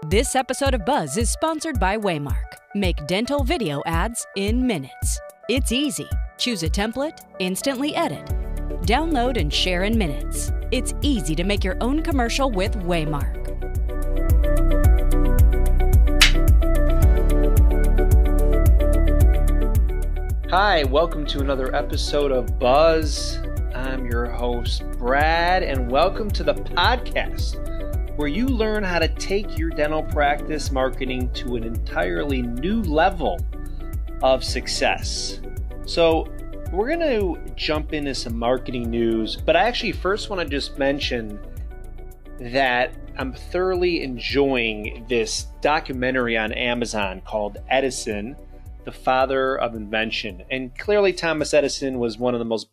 This episode of Buzz is sponsored by Waymark. Make dental video ads in minutes. It's easy. Choose a template, instantly edit. Download and share in minutes. It's easy to make your own commercial with Waymark. Hi, welcome to another episode of Buzz. I'm your host, Brad, and welcome to the podcast where you learn how to take your dental practice marketing to an entirely new level of success. So we're going to jump into some marketing news, but I actually first want to just mention that I'm thoroughly enjoying this documentary on Amazon called Edison, the Father of Invention. And clearly Thomas Edison was one of the most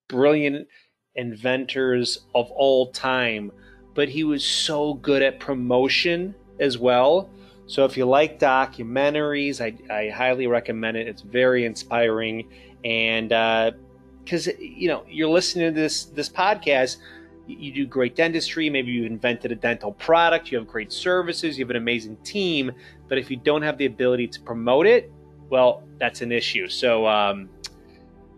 brilliant inventors of all time, but he was so good at promotion as well. So if you like documentaries, I highly recommend it. It's very inspiring. And because you're listening to this podcast, you do great dentistry, maybe you invented a dental product, you have great services, you have an amazing team, but if you don't have the ability to promote it, well, that's an issue. So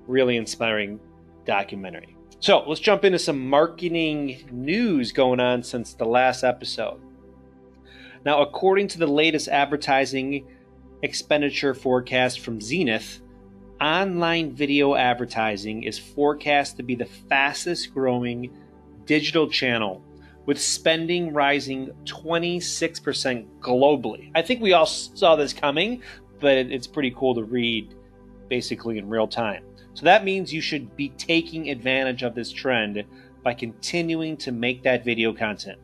really inspiring documentary. So let's jump into some marketing news going on since the last episode. Now, according to the latest advertising expenditure forecast from Zenith, online video advertising is forecast to be the fastest growing digital channel, with spending rising 26% globally. I think we all saw this coming, but it's pretty cool to read basically in real time. So that means you should be taking advantage of this trend by continuing to make that video content,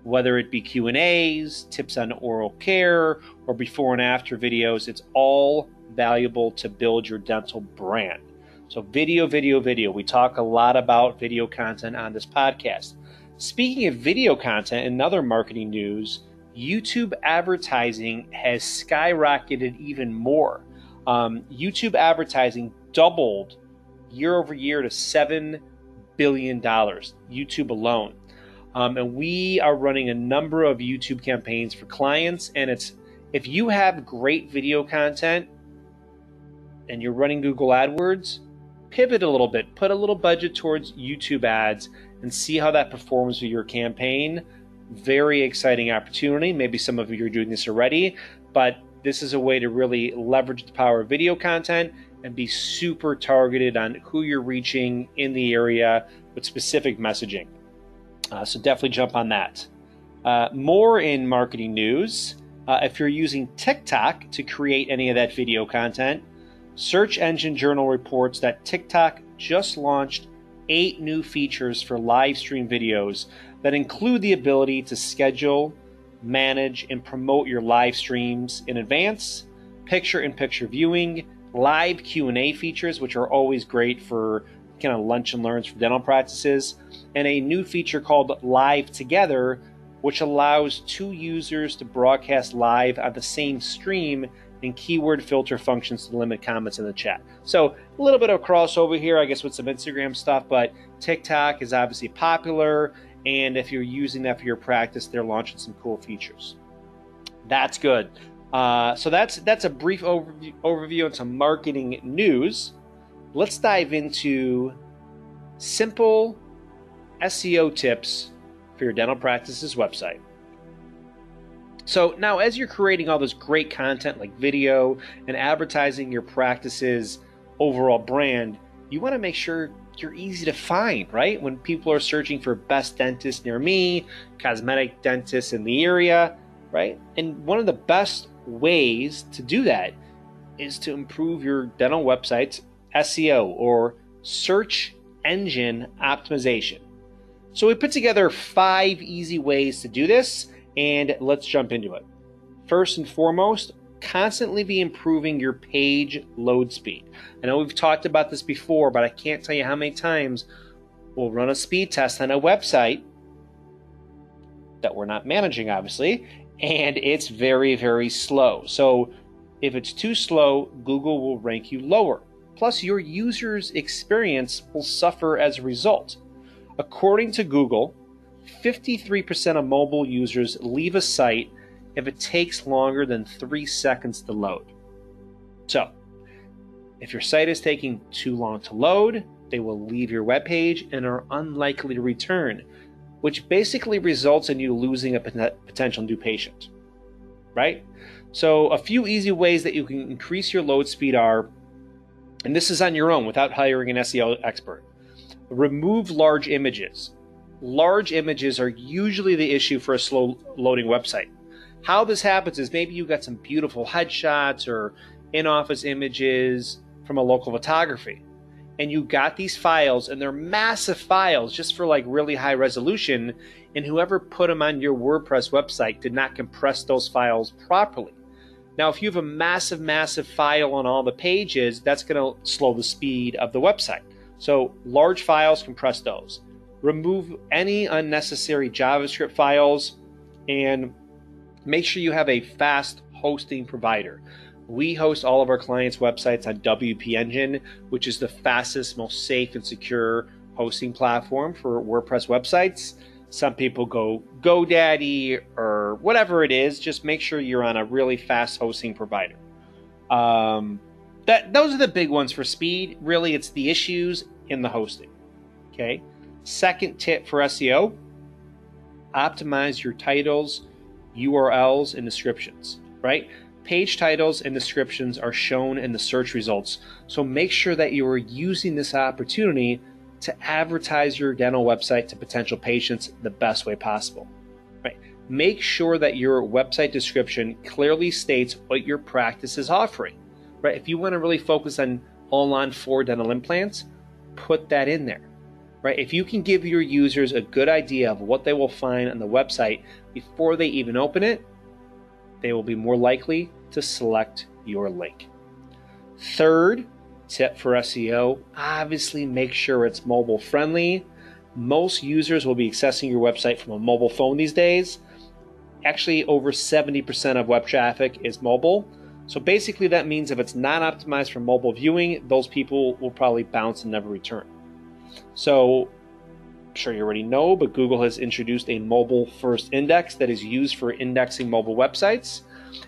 whether it be Q&As, tips on oral care, or before and after videos. It's all valuable to build your dental brand. So video. We talk a lot about video content on this podcast. Speaking of video content and other marketing news, YouTube advertising has skyrocketed even more. YouTube advertising doubled year over year to $7 billion, YouTube alone. And we are running a number of YouTube campaigns for clients. And if you have great video content and you're running Google AdWords, pivot a little bit, put a little budget towards YouTube ads and see how that performs for your campaign. Very exciting opportunity. Maybe some of you are doing this already, but this is a way to really leverage the power of video content and be super targeted on who you're reaching in the area with specific messaging. So definitely jump on that. More in marketing news, if you're using TikTok to create any of that video content, Search Engine Journal reports that TikTok just launched 8 new features for live stream videos that include the ability to schedule, manage, and promote your live streams in advance, picture-in-picture viewing, live Q&A features, which are always great for kind of lunch and learns for dental practices, and a new feature called Live Together, which allows 2 users to broadcast live on the same stream, and keyword filter functions to limit comments in the chat. So a little bit of crossover here, I guess, with some Instagram stuff, but TikTok is obviously popular, and if you're using that for your practice, they're launching some cool features. That's good. So that's a brief overview on some marketing news. Let's dive into simple SEO tips for your dental practice's website. So now, as you're creating all this great content like video and advertising your practice's overall brand, you want to make sure you're easy to find, right? When people are searching for best dentist near me, cosmetic dentist in the area, right? And one of the best ways to do that is to improve your dental website's SEO, or search engine optimization. So we put together 5 easy ways to do this, and let's jump into it. First and foremost, constantly be improving your page load speed. I know we've talked about this before, but I can't tell you how many times we'll run a speed test on a website that we're not managing, obviously, and it's very, very slow. So if it's too slow, Google will rank you lower. Plus, your user's experience will suffer as a result. According to Google, 53% of mobile users leave a site if it takes longer than 3 seconds to load. So, if your site is taking too long to load, they will leave your web page and are unlikely to return, which basically results in you losing a potential new patient, right? So a few easy ways that you can increase your load speed are, and this is on your own without hiring an SEO expert, remove large images. Large images are usually the issue for a slow loading website. How this happens is maybe you got some beautiful headshots or in-office images from a local photography, and you got these files, and they're massive files just for like really high resolution, and whoever put them on your WordPress website did not compress those files properly. Now, if you have a massive file on all the pages, that's going to slow the speed of the website. So large files, compress those. Remove any unnecessary JavaScript files, and make sure you have a fast hosting provider. We host all of our clients' websites on WP Engine, which is the fastest, most safe and secure hosting platform for WordPress websites. Some people go GoDaddy or whatever it is. Just make sure you're on a really fast hosting provider. Those are the big ones for speed. Really, it's the issues in the hosting. Okay. Second tip for SEO: optimize your titles, URLs, and descriptions. Right. Page titles and descriptions are shown in the search results, so make sure that you are using this opportunity to advertise your dental website to potential patients the best way possible. Right? Make sure that your website description clearly states what your practice is offering. Right? If you want to really focus on all-on-4 dental implants, put that in there. Right? If you can give your users a good idea of what they will find on the website before they even open it, they will be more likely to select your link. Third tip for SEO, obviously make sure it's mobile friendly. Most users will be accessing your website from a mobile phone these days. Actually, over 70% of web traffic is mobile. So basically that means if it's not optimized for mobile viewing, those people will probably bounce and never return. So I'm sure you already know, but Google has introduced a mobile first index that is used for indexing mobile websites.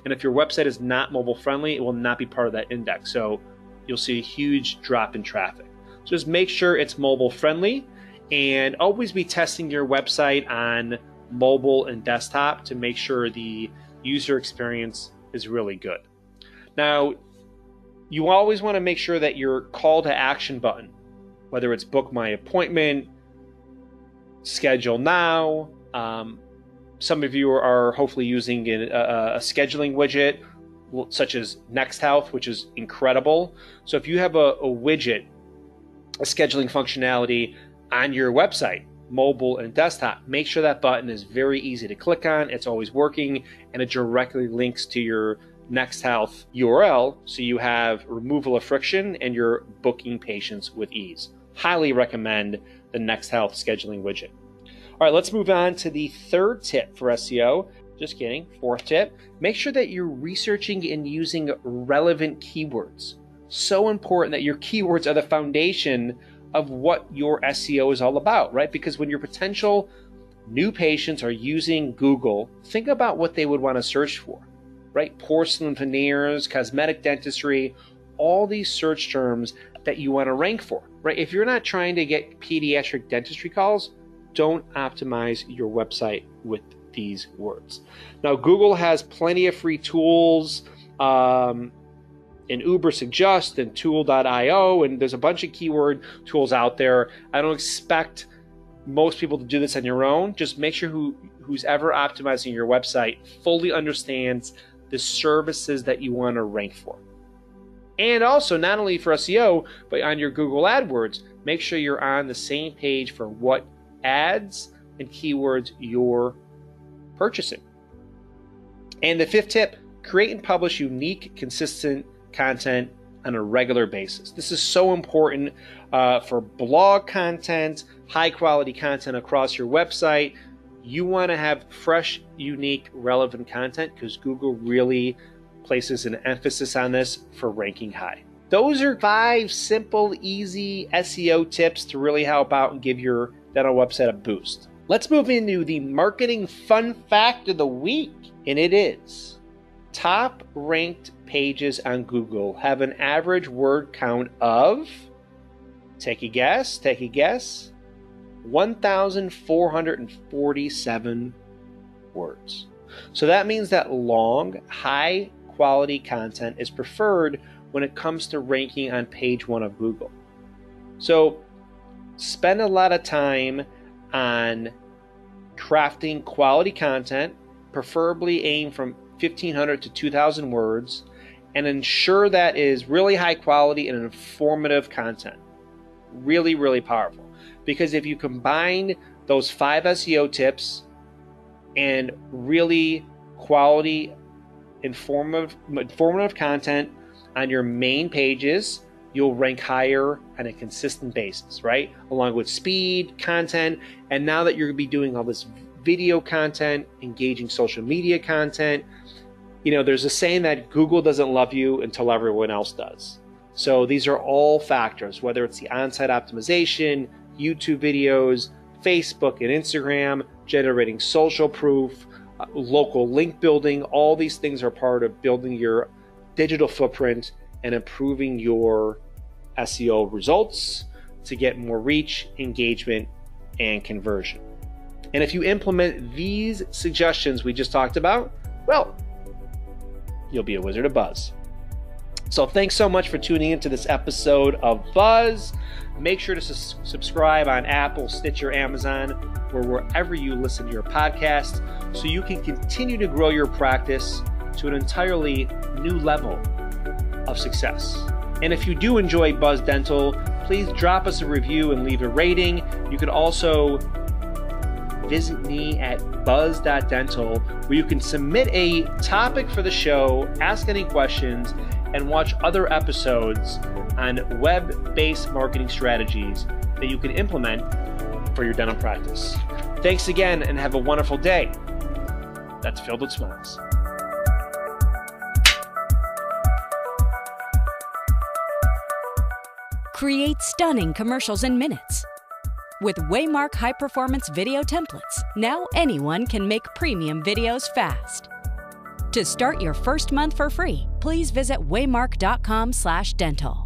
And if your website is not mobile friendly, it will not be part of that index. So you'll see a huge drop in traffic. So just make sure it's mobile friendly, and always be testing your website on mobile and desktop to make sure the user experience is really good. Now, you always want to make sure that your call to action button, whether it's book my appointment, schedule now. Some of you are hopefully using a scheduling widget such as Next Health, which is incredible. So if you have a widget, a scheduling functionality on your website, mobile and desktop, make sure that button is very easy to click on. It's always working, and it directly links to your Next Health URL, so you have removal of friction and you're booking patients with ease. Highly recommend the Next Health scheduling widget. All right, let's move on to the third tip for SEO. Just kidding, fourth tip. Make sure that you're researching and using relevant keywords. So important that your keywords are the foundation of what your SEO is all about, right? Because when your potential new patients are using Google, think about what they would want to search for, right? Porcelain veneers, cosmetic dentistry, all these search terms that you want to rank for, right? If you're not trying to get pediatric dentistry calls, don't optimize your website with these words. Now, Google has plenty of free tools, in Uber Suggest and Tool.io, and there's a bunch of keyword tools out there. I don't expect most people to do this on your own. Just make sure who's ever optimizing your website fully understands the services that you want to rank for. And also, not only for SEO, but on your Google AdWords, make sure you're on the same page for what ads and keywords you're purchasing. And the fifth tip, create and publish unique, consistent content on a regular basis. This is so important for blog content, high quality content across your website. You want to have fresh, unique, relevant content because Google really places an emphasis on this for ranking high. Those are 5 simple, easy SEO tips to really help out and give your dental website a boost. Let's move into the marketing fun fact of the week. And it is, top ranked pages on Google have an average word count of, take a guess, 1,447 words. So that means that long, high quality content is preferred when it comes to ranking on page 1 of Google. So spend a lot of time on crafting quality content, preferably aim from 1,500 to 2,000 words, and ensure that is really high quality and informative content. Really, really powerful. Because if you combine those 5 SEO tips and really quality, informative content on your main pages, you'll rank higher on a consistent basis, right? Along with speed, content, and now that you're going to be doing all this video content, engaging social media content, there's a saying that Google doesn't love you until everyone else does. So these are all factors, whether it's the on-site optimization, YouTube videos, Facebook and Instagram, generating social proof, local link building. All these things are part of building your digital footprint and improving your SEO results to get more reach, engagement, and conversion. And if you implement these suggestions we just talked about, well, you'll be a wizard of buzz. So thanks so much for tuning into this episode of Buzz. Make sure to subscribe on Apple, Stitcher, Amazon, or wherever you listen to your podcast so you can continue to grow your practice to an entirely new level of success. And if you do enjoy Buzz Dental, please drop us a review and leave a rating. You could also visit me at buzz.dental, where you can submit a topic for the show, ask any questions, and watch other episodes on web-based marketing strategies that you can implement for your dental practice. Thanks again, and have a wonderful day that's filled with smiles. Create stunning commercials in minutes. With Waymark high-performance video templates, now anyone can make premium videos fast. To start your first month for free, please visit waymark.com/dental.